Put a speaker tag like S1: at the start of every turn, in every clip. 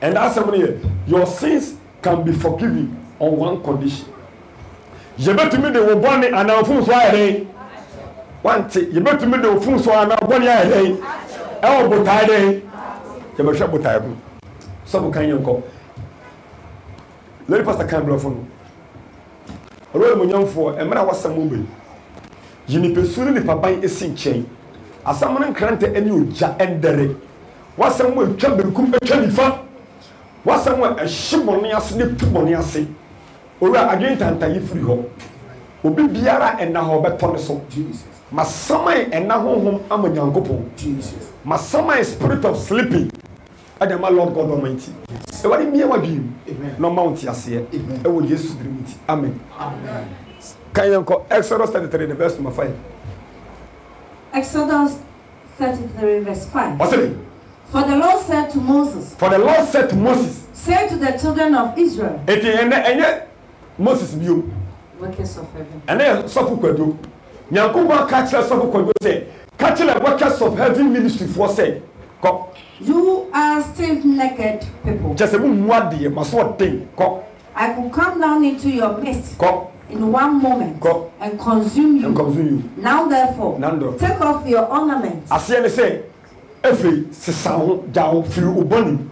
S1: And that's somebody, your sins can be forgiven on one condition. You better me the one and our food Friday. One thing, you better me the food so I'm not 1 year a day. Oh, but I day. You must shop with time. Some can you go? Let Pastor Campbell phone. A roll young for a man was some movie. You need to soon the papa is in chain. As someone granted and you ja and derek. What someone can be come fun. What someone a shimonia slip to moniasi. Or again, Tanta, you free hope. Obi biara and now better so. Jesus. Masama and now home, I'm a young couple. Jesus. Masama spirit of sleeping. I am my Lord God Almighty. So what in me what you? No mount here. I will just dream it. Amen. Amen. Can you call Exodus 33, the verse number 5?
S2: Exodus 33, verse 5.
S1: What's it?
S2: For the Lord said to Moses.
S1: For the Lord said to Moses.
S2: Say to the children of Israel.
S1: And yet Moses view.
S2: Workers of heaven.
S1: And then Sofu Kwadu. Nyankuma catch Sofu Kwadu say. Catch the workers of heaven ministry for say.
S2: You are stiff-necked people.
S1: Just a mwadi maswa thing.
S2: I will come down into your midst in one moment and consume you. Now therefore, take off your ornaments.
S1: I say, every sisao jao fiu uboni.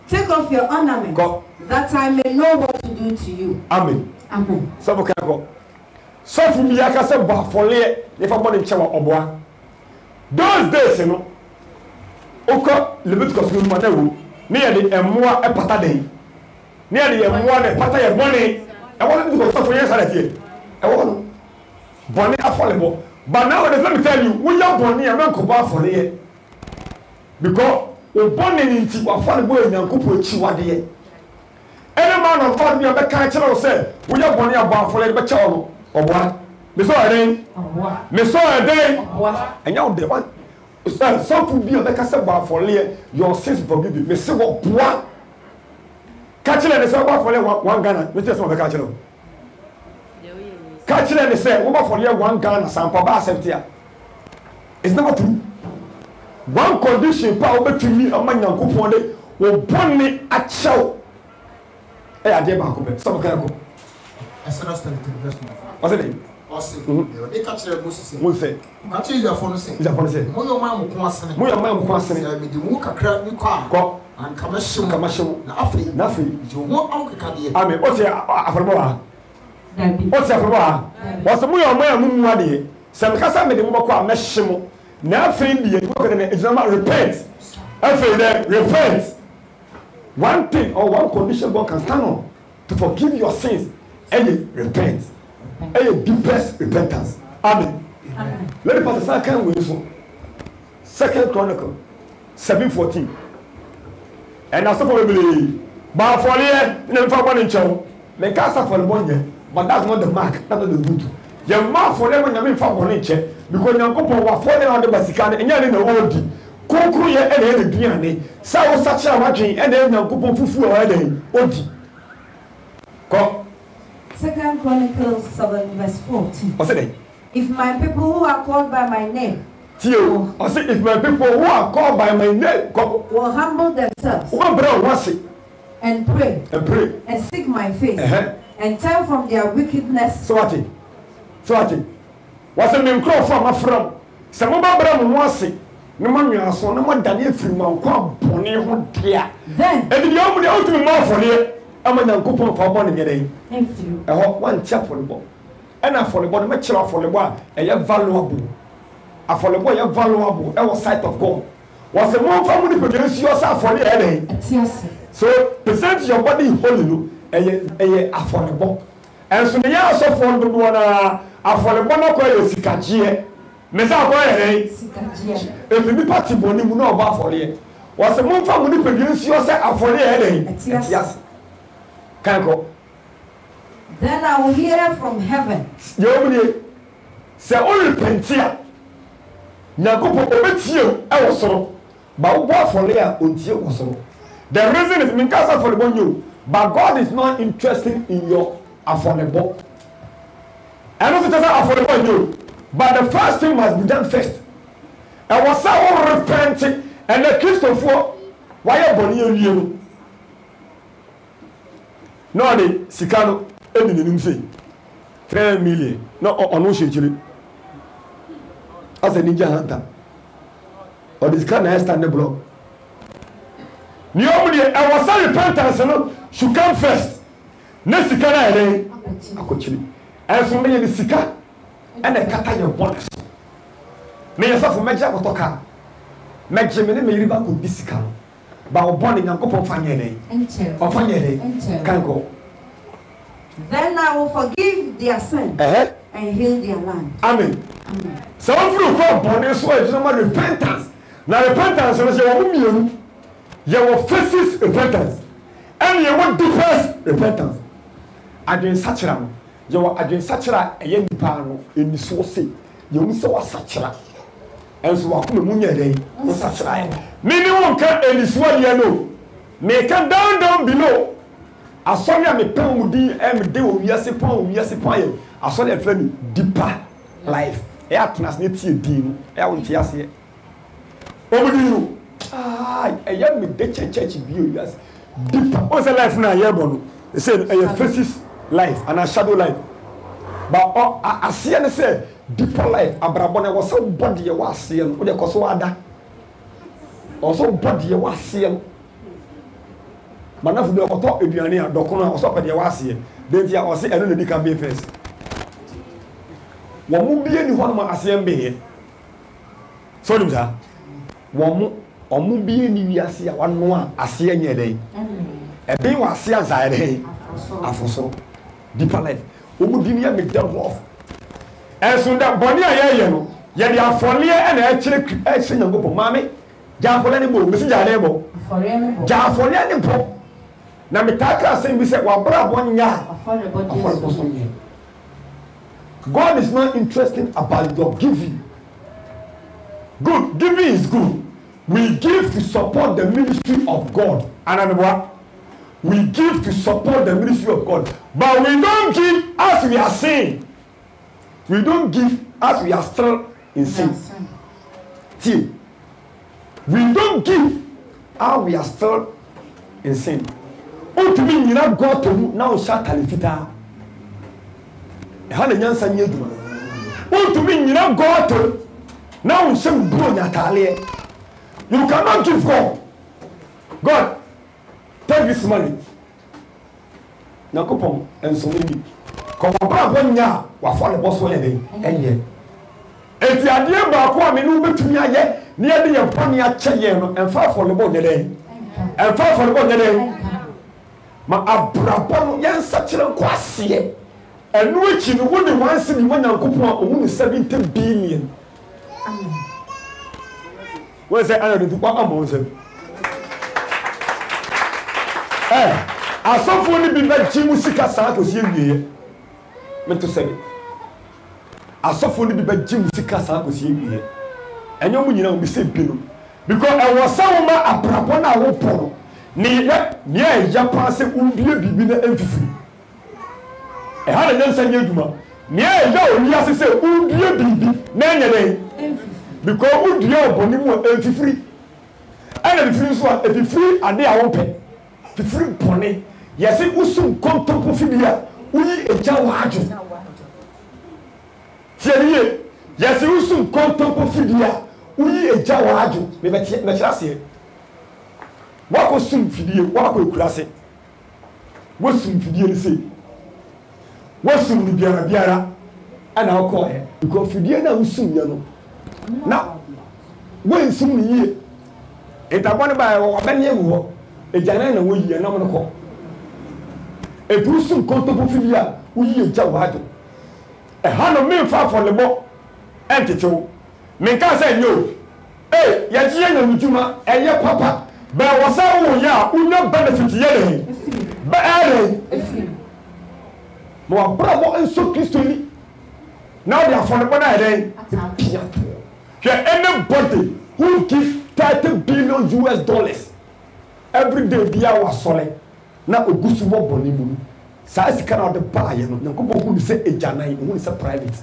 S2: Take off your ornaments, that I may know what to do to you.
S1: Amen.
S2: Amen.
S1: So can go. So for me, I can say, "Bah, for le, if I want to check oboa." Those days, you know. Oko Leviticus no manewu near the emwa e pata den near the emwa ne pata ye bone e won do so for yesterday here e won bone affordable but now let me tell you we are bone e man ko ba for here because o bone ni nti affordable e nyankopo echi wade ye any man of God be be kan kire say we are bone aba for here be che ono oboa me so eden oboa me so eden oboa enya o de one. Some be on the castle for your sins forgiven. Me say what boy. Catching and say what for one Ghana. Me tell some of the catcher. Catching and say what for one Ghana. Some papa safety. It's not true. One condition power to me a man young couple day will burn me at show. Hey, I did back up. Some can go.
S3: I said that's the best.
S1: What's it?
S3: They catch the Moses.
S1: Moses.
S3: Actually, your phone say.
S1: Your phone say.
S3: Moyo mamu kwasene.
S1: Moyo mamu kwasene.
S3: Me di mu kakra ni kwa. An kamashim. Na afi.
S1: Na afi.
S3: Jo mo an kakade.
S1: Amen. What's afrobo ha? What's afrobo ha? What's moyo mamu ade? Sem kasa me di mo kwa mehim. Na afi die ko kana ejama repent. Afi there repent. One thing or one condition God can stand on to forgive your sins and repent. And deepest repentance. Amen. Amen. Let me pass the second way. Second Chronicle 7:14. And I suppose we believe. But for here, never one in chow. Make us for the one, but that's not the mark. That's not the good. Your mark for them when you mean for one inch because your couple were falling on the Basican and you're in the old. Coco, you're any Diane. So such a watching and then your couple fufu or any old. Go.
S2: 2 Chronicles 7 verse 14.
S1: What's it?
S2: If my people who are called by my name
S1: I say if my people who are called by my name
S2: will humble themselves and pray and seek my face and turn from their wickedness.
S1: So what? What's the name call from a from? Some of our wasi. No man you so no more Daniel free man come boni ho dia. Then and the only ultimate more for here. I'm a young couple for money getting.
S2: Thank you.
S1: I want one chap for the ball. And I for the ball, much for the ball, and you're valuable. I for the boy, you're valuable. That was sight of God. Was the more family produce yourself for the headache.
S2: Yes.
S1: So present your body holy, and you're affordable. And so the year also for the one, affordable, no Sikaji. Mesa boy, Sikaji. If you be party, money will not about for you. was a month from the produce yourself for the headache. Yes. Can't go.
S2: Then I will hear from heaven.
S1: You say only pentia. Nagopo obetio e wosoro. Ba wo for there ontie wosoro. The reason is Minkasa for the you, but God is not interested in your affordable. And also just affordable you. But the first thing must be done first. And was so repenting and the Christopher why are born you? No, the Sicano, Edin say 3 million. No, on no shit. As a ninja hunter. Or this kind of stand the block. Nobody, I was so repentance should come first. Next Sicana, and so many Sika and a cat your bonus. May yourself for Major Otoka. Major may river could be Sika. But born in a couple of family. Or family can go.
S2: Then I will forgive their sin and heal their land.
S1: Amen. Some through God born is so it's not repentance. Now repentance is your faces repentance. And you want deepest repentance. Adrian Sachram. You are Adrian Sachra a young pano in the source. You saw a Sachra. And so I come Munya day. Minimum can and is what you know. Make a down below. I saw you me pound with and do yes upon I saw a friend deeper life. Air transnity dean. I won't yes here. Over you. A young me church view yes. Deeper. What's a life now? Yabon. They said a faces life and a shadow life. But I see and say deeper life. Abrabona was so body you was seeing. What you call so other. Also body you was seeing. Manafu de oto eduane a dokona oso pede wa ase den dia o se eno na di kan be first wo mu bie ni ho ma ase mbe so dim sa wo mu omu bie ni wi ase a wano a ase anya den e bin wa ase anza den afoso deeper life o mu di ni me dem love enso da boni a ye no ye di afole e na e kire e se nyangopo mame ja afole ni bo mesi ja le bo ja afole ni bo na mitaka saying we say wabra bonya God is not interested about your giving. Good giving is good. We give to support the ministry of God. And what? We give to support the ministry of God, but we don't give as we are saying. We don't give as we are still in sin. See, we don't give as we are still in sin. O to me nyina God to now sha talifita e ha na nyansa nye aduma o to me nyina God to now shem bro nya tale you cannot give God take this money na kopon enso ni ko bra bonya wa fo le boso ye den enye eti ade ba ko me no betumi aye ne ye de ye poni a cheye no emfa fo le bo ne den emfa fo le bo ne den ma abrabon yen sachire kwase enu echi no woni wansi ni manyankopon a omu 70 billion we say ana do kwa amon se asofo ni bi ba jimu sika sa ko sie wiye meto sebe asofo ni bi ba jimu sika sa ko sie wiye enyo mu nyina o bi se bi no because e was sama abrabon a wo poro ni ya passe umbie bibi na emfifiri e ha na nyansa nye aduma ni ya oni asese umbie bibi na nyere because udie oboni mu emfifiri ana bifiri so a bifiri ade a wonpe bifiri boni yesi usum kontopo fibia uyi eja wajo tiye yesi usum kontopo fibia uyi eja wajo me betia wako sum fidie wako ekurase wosum fidie ni sei wosum ni biara ana wako he because fidie na usum ya no na wonsum ni yie etabone ba wo bene ewu ejana na wo yie na mo ko ebrusum kontopo fidie a uyi eja wado e ha no me fa for lebo entitewo me ka say nyo Hey, Yaji and Juma, and your papa, but was our ya, who no benefit yelling. But more bravo and so Christian. Now they are for the money. Anybody who gives $30 billion every day, be our solid. Now a good small bonny. Size cannot buy, you know, who say a jana, who is a private.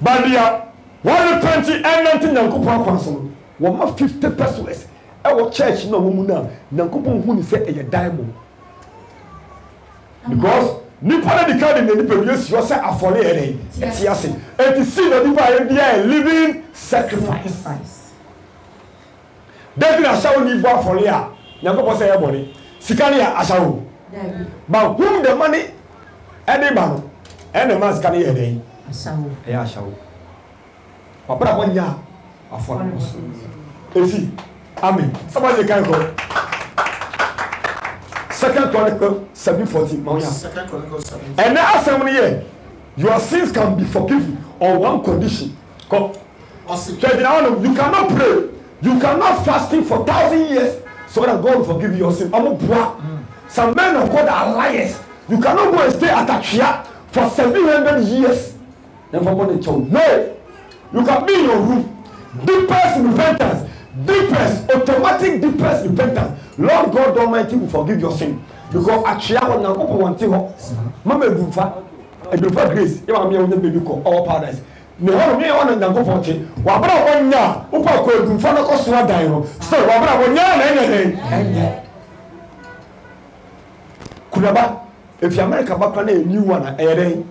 S1: But they are 120 and 19 Nankupa Council. 150 pesos. Our church no woman now. Nankupa who say a diamond. Because Nippon the card in the Nippon, you say a folly. It's yassi. And to see that you are a living sacrifice. David I shall leave one for Leah. Nankupa say a body. Sicania Ashaw. But whom the money? Any man. And the man's can hear day. I shall. Papa, 1 year. A foreign. You see, Amen. Somebody can go. 2 Chronicles 7:14.
S3: 2 Chronicles 7.
S1: And now, 7 years, your sins can be forgiven on one condition. Come. You cannot pray. You cannot fasting for 1,000 years so that God will forgive you your sin. Some men of God are liars. You cannot go and stay at a chair for 700 years. Never want to child. No. You can be in your room. Deepest repentance. Deepest, automatic deepest repentance. Lord God Almighty will forgive your sin. Because a chair will now open one thing. Mama Dufa, and Dufa Grace, you are me on the baby call, all paradise. Me on and go for it. Wabra 1 year, Upa could do for the cost of Dino. So, Wabra 1 year and Kulaba, if you America back on a new one, a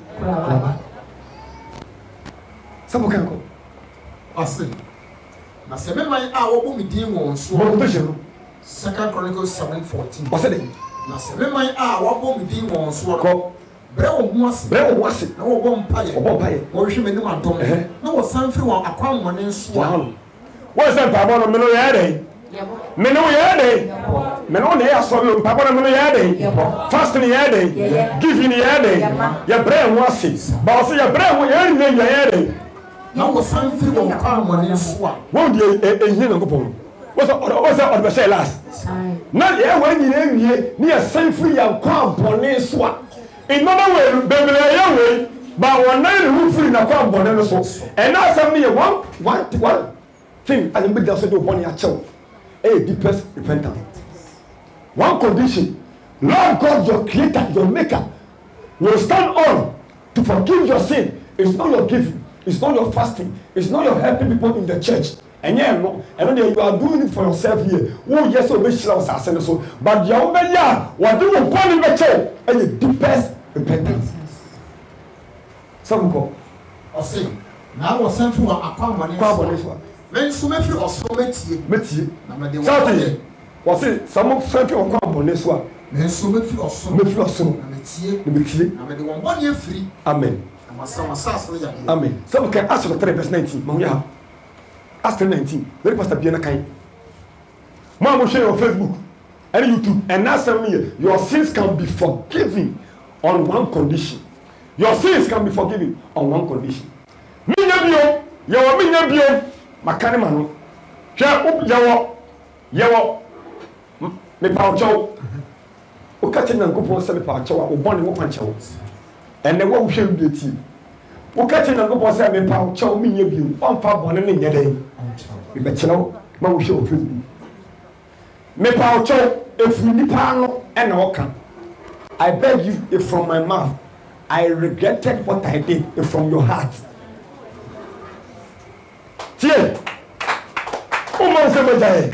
S1: some can go.
S3: I see. Now, 7 my hour will be demons. 2 Chronicles 7:14.
S1: What's it?
S3: Now, 7 my hour will be demons. Bravo was it? No one pie. Or she may not do it. No, something a crown one in Swan.
S1: What's that, Papa? Minoyade? Minoyade? Minoya, so Papa Minoyade. Fasting yade. Giving yade. Your brain was it. But your brain will earn your yade.
S3: Now, something will come one in Swan.
S1: Won't you a Hinokopon? What's that on the say last? Not yet when you near Saint Free and Crown Bonnet Swat. In other words, baby, but 1 night who free in a Crown Bonnet so. And now some me one thing I make us do 1 year child. A deepest repentance. One condition. Lord God, your creator, your maker, will stand on to forgive your sin. It's not your giving. It's not your fasting. It's not your helping people in the church. And yeah, no, and then you are doing it for yourself here. Oh, yes, so much so. But your man, what do you want in the church? And the deepest repentance. Some go.
S3: I see. Now was sent to a common. When so many or so many.
S1: Something was it some of sent to a common this one.
S3: Then so many or so
S1: many.
S3: I'm 1 year free.
S1: Amen. Amen. Some can ask for 3 verse 19. Mamma. Ask 19. Very Pastor Biana Kai. Mom will share on Facebook and YouTube. And now tell me, your sins can be forgiven on one condition. Your sins can be forgiven on one condition. Minyabio, yawa minyabio, makani manu. Yawa, me paucho. Ukati na ngupo se me paucho, uboni mo pancho. And the one shall be tea. Ukati na ngupo se me paucho minyabio, on fa bone ne nyede. We bet you know, my show of me. Me paucho, if you nipano and oka. I beg you, if from my mouth, I regretted what I did, if from your heart. Tie, Oman Semejaye.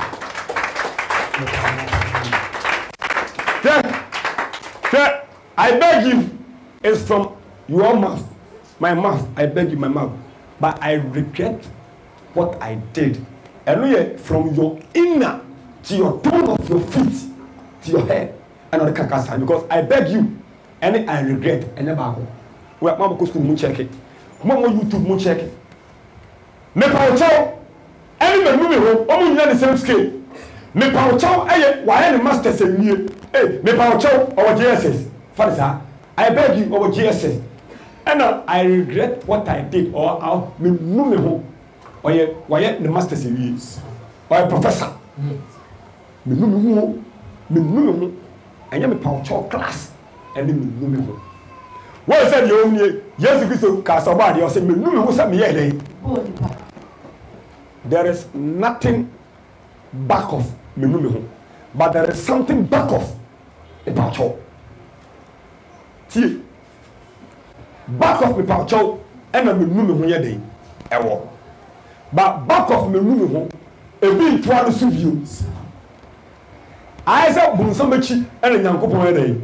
S1: I beg you, it's from your mouth, my mouth. I beg you, my mouth, but I regret what I did. And from your inner to your tone of your feet to your head and on the carcass, because I beg you, and I regret and never go. Well, Mama go school, check it. Mama YouTube, check it. Me paucho, any man moving home, only the same scale. Me paucho, why any master say me? Hey, me paucho or GSS. Father, I beg you over GSS. And I regret what I did or me moving home. Why the masters in or professor. Me no, and I'm a power class, and then me. What said you only yes, Christo Casabadi or say me no was me. There is nothing back of me, but there is something back of about you. See, back of me pouch and a me day. But back of me a big trying to suit you. I said, boom, somebody and a young couple a day.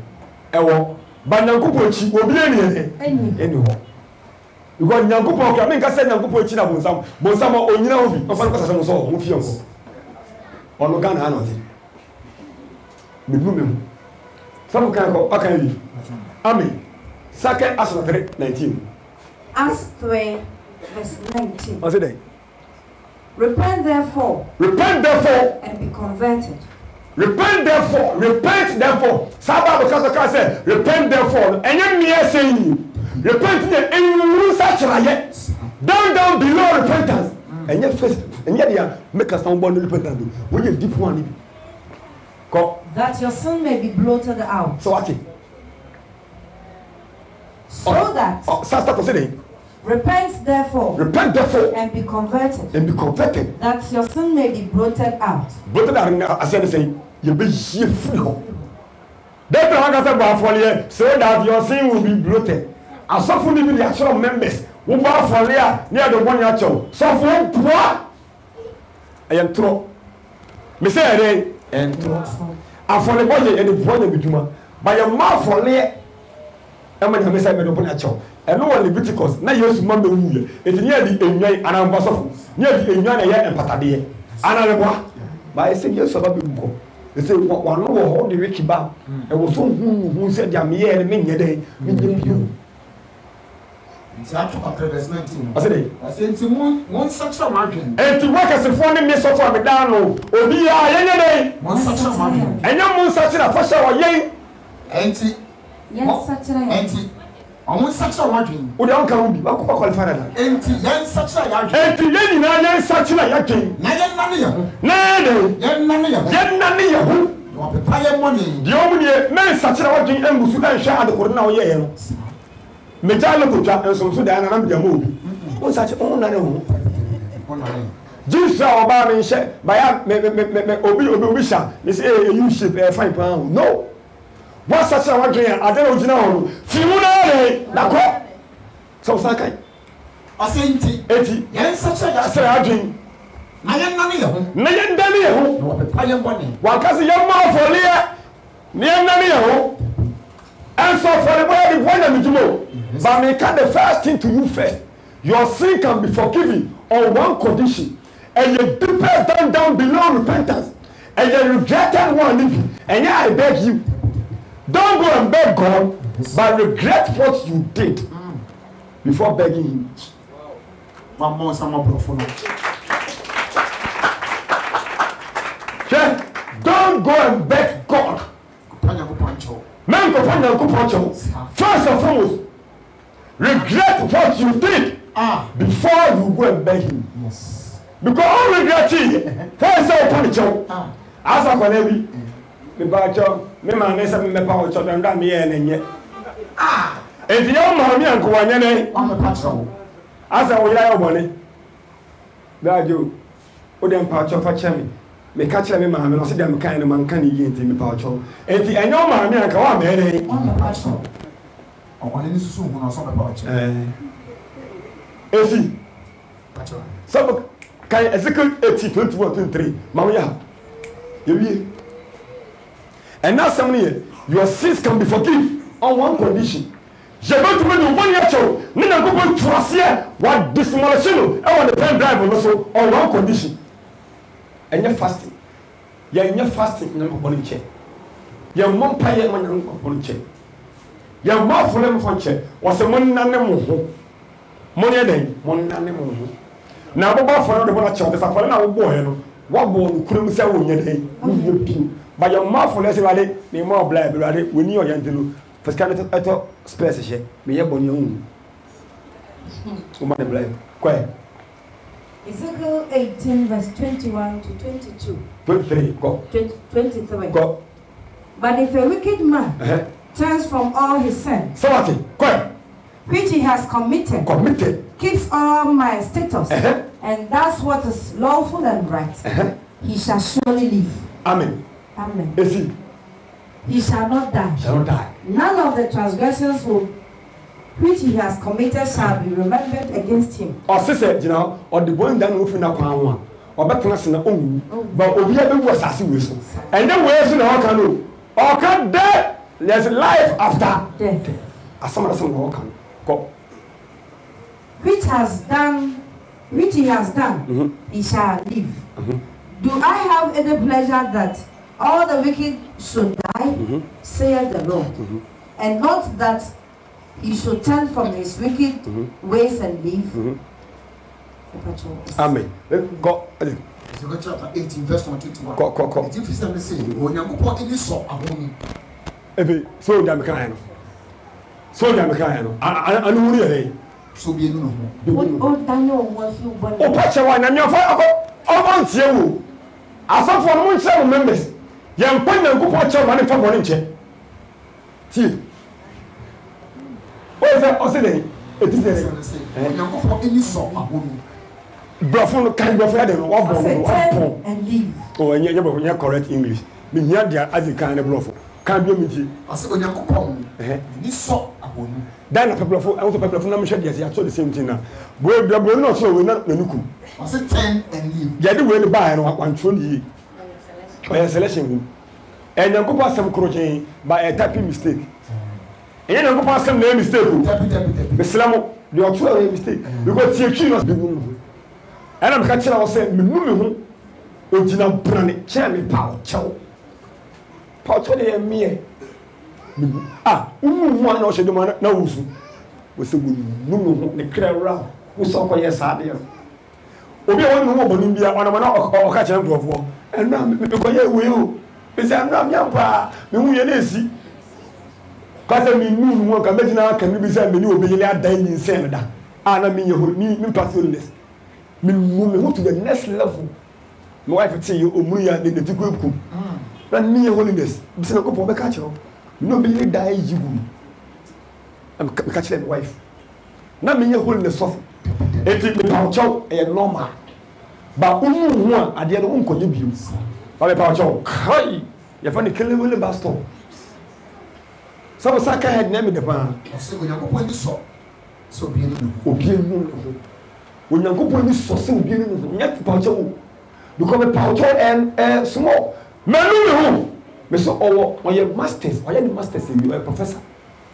S1: But young couple cheap will be anyhow. You got young couple, I mean, I said, young couple china, Bonsama, or you know, of some sort of you. Or no gun, I know it. Some kind of okay. Amen. Second Acts 3:19.
S2: Acts 3, verse 19.
S1: What's it?
S2: Repent therefore, and be converted.
S1: Repent therefore. Sabbath because the car said, repent therefore. And you me saying you. Repent and you such like down below repentance. And yet first, and yet you make us someone repentant. When you deep one.
S2: That your sin may be blotted out.
S1: So what?
S2: So that.
S1: Start considering.
S2: Repent therefore,
S1: and
S2: be converted. That your sin may be blotted out.
S1: Blotted out, as I say, you'll be free. That's what I said for you, so that your sin will be blotted. As so for the actual members, who are for near the one actual. So for what? I am true. Me say and and for the body and the body with you, by your mouth for near. I'm going to say, I'm going to and no one Leviticus. Now you smell the wool. It's near the enjoy and I'm possible. Near the enjoy and patade. And I know. But I say, yes, about the they say, one more the Ricky Bow. And was so who said, I'm here and many a day.
S3: It's after verse 19.
S1: I said,
S3: I said, to one such a margin.
S1: And to work as a phone in this of a down, or be a day.
S3: One such a margin.
S1: And no one such a first hour, yea.
S3: Auntie.
S2: Yes, such a
S3: auntie. I want such a margin.
S1: Would you come back qualified?
S3: Auntie, yan such a margin.
S1: Auntie, yan such a margin. None.
S3: You want to pay money.
S1: The only man such a margin and was and share the corner. Yeah. Majalo to and some Sudan and I'm the movie. What's such own? Jesus about me share by Obisha. They say you ship a £5. No. What's such a margin? I don't know. Few na so sakai.
S3: I say
S1: 80.
S3: Yes, such a
S1: margin.
S3: Nayan
S1: Dani ho.
S3: No pay money.
S1: Wakasi your mouth for Leah. Near Nani ho. And so for the way the one and but me can the first thing to you first. Your sin can be forgiven on one condition. And you deeper down below repentance. And you regretted one living. And yeah, I beg you. Don't go and beg God, but regret what you did before begging him.
S3: One more, some more profound.
S1: Don't go and beg God. Man, first and foremost, regret what you did before you go and beg him.
S3: Yes.
S1: Because all regretting, first of all, as a colleague, me bacho, me man, me power to them that me and yet. If you don't mind me and go on,
S3: I'm a patrol.
S1: as I will have money, that you wouldn't patch off a chimney. Me catch me, mamma, and I said, I'm kind of man can eat in the pouch. And the I know my man, come on, man.
S3: I'm a patrol. Or any soon when I saw the pouch.
S1: Effie, some can execute 80, 21, 23. Mamma, you and now, somebody, your sins can be forgiven on one condition. Je veux trouver de bonnes choses. Nous n'avons pas tracé what dissimulation. I want the pen drive also on one condition. And you're fasting. You're fasting in the morning chair. Your mom pay a man on chair. Your mouth for them for chair was a money name. Money a day, one name. Now, Bob for the one child is a foreign boy. What boy couldn't say when you're day. But your mouth for less about me more black, we knew your yantilu. For scanning at space, me a bonny own. Woman, black, quiet.
S2: Ezekiel 18 verse 21 to 22.
S1: 23. Go.
S2: 23.
S1: Go.
S2: But if a wicked man turns from all his sins, which he has committed, keeps all my statutes, and does what is lawful and right, he shall surely live.
S1: Amen.
S2: Amen.
S1: Yes,
S2: he shall not die.
S1: Shall not die.
S2: None of the transgressions which he has committed shall be remembered against him.
S1: Or sister, you know, or the one that will not one, or better than own, but we have been was as you and then where's in our canoe? Or can death? There's life after
S2: death.
S1: As some of us can go.
S2: Which he has done, he shall live. Do I have any pleasure that all the wicked should die, saith the Lord, and not that he should turn from his wicked ways and live?
S1: Amen. Go.
S3: Ezekiel chapter 18 verse 21.
S1: Go.
S3: It is the same. Onyankopon any so ahomi.
S1: Ebe so jam kan no. So jam kan no. Anu wuri ere.
S3: So bi enu no.
S2: O Daniel wo fi bo.
S1: O pa che wa na mi ofa o ba ntie wo. Asafo no nche wo members. Ye mpa Nyankopon che wa ne fa bo ne nche. Ti. O se dey. Eti dey.
S3: Onyankopon any so ahomi.
S1: Brofo kan brofo ya dey no wa bo no.
S2: And live.
S1: Oh, and you have correct English. Me here there as a kind of bluff. Can't do me.
S3: I said, when you come, this so abomi.
S1: Then a people for also people from Namshad, yes, I saw the same thing now. We're not so we're not Nuku.
S3: I said, 10 and leave.
S1: Yeah, the way to buy and one truly. By a selection. And you go past some crochet by a typing mistake. And you go past some name mistake. The Slamo, you are truly a mistake. Because you must be moved. And I'm catching ourselves, me. Ojina brane chemi pao chow de me umu na o shedo na wusu we se gu numu ne krewra wo so ko yes ade obi won no bonu bia ona ma na o ka chere ndofo ena me ko ye we o be se ena me ampa me hu ye na esi ka se mi nu ka megina ka mi bi se me ni obi ye adan ni sen da ana me ye ho ni pastorless me hu to the next level. My wife tell you, Omuya, the Tikum. Run me holiness. Mr. Copo, the catcher. No, be die, you. I'm catching my wife. Not me holiness of it. It power chow and normal. But one at the other one contributes. But a power chow, hi, you're funny killing William Baston. Some Saka had named the pan. I said, when you go this so be when you go this so be yet power chow. Because a power and small. Manu, Mr. Or your masters, or your masters, you are a professor.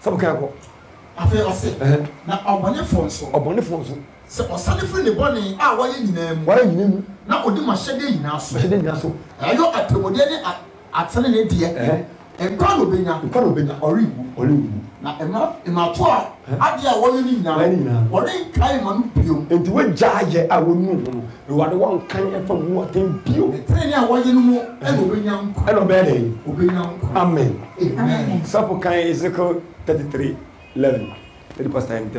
S1: Some kind of. I feel I say, now our money for so, or money for so. So, Sunday for the bonnie, why you name? Why you name? Now, what do my shady now? So, I go at the modern at Sunday, dear, and Carlo Bena, or you. Now, in my tour, I dear, what you need now, or ain't time on you. And to what judge I will move. You are the one kind from what in you. Train what you know, and obey young, and obey young. Amen. Amen. Sapokai Ezekiel 33:11. The past time.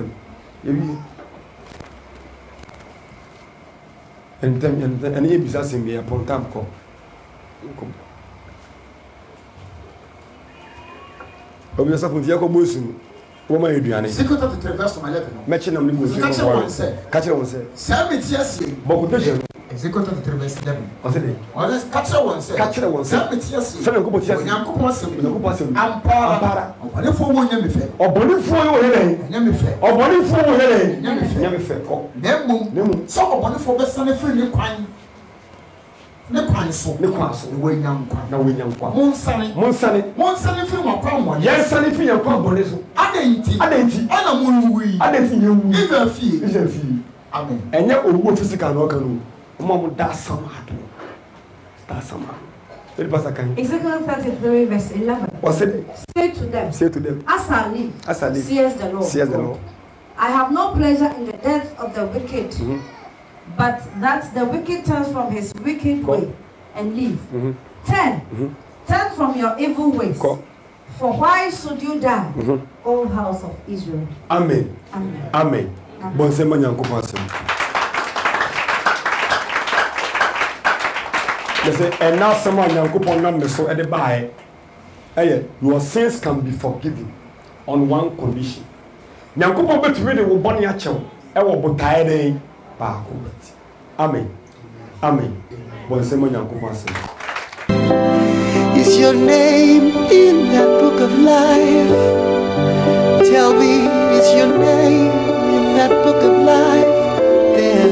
S1: And he is asking me upon time call. But we are suffering Jacob Wilson. What am I doing? Secret of the verse of my level. Matching them with catch one say. Sam it yes. Bokupation. Execute of the verse 11. What's it? What is catch one say? Catch one. Sam it yes. Sam go put yes. Ampara. Only for one yemi fe. Or body for you here. Yemi fe. Or body for you here. Yemi fe. Nemu. So or body for best and free kwan. Ne kwan so we nyam kwan na we nyam kwan monsane fi mo kwan mo yes sane fi yan kwan bone so adenti ana mo wi adenti ye wu iza fi amen enye owo physical no kan no mo da sama Very pastor
S2: Ezekiel 33 verse 11.
S1: What's it?
S2: Say to them. As I live. Says the Lord. I have no pleasure in the death of the wicked. But that the wicked turns from his wicked way and live. Turn from your evil ways. For why should you die, O house of Israel?
S1: Amen. Amen. say, and now someone Yankupon number so at the buy. Your sins can be forgiven on one condition. Yankupon bet really will burn your child. I will be tired. Amen. Amen.
S4: Is your name in that book of life? Tell me, is your name in that book of life? There,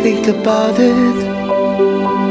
S4: think about it.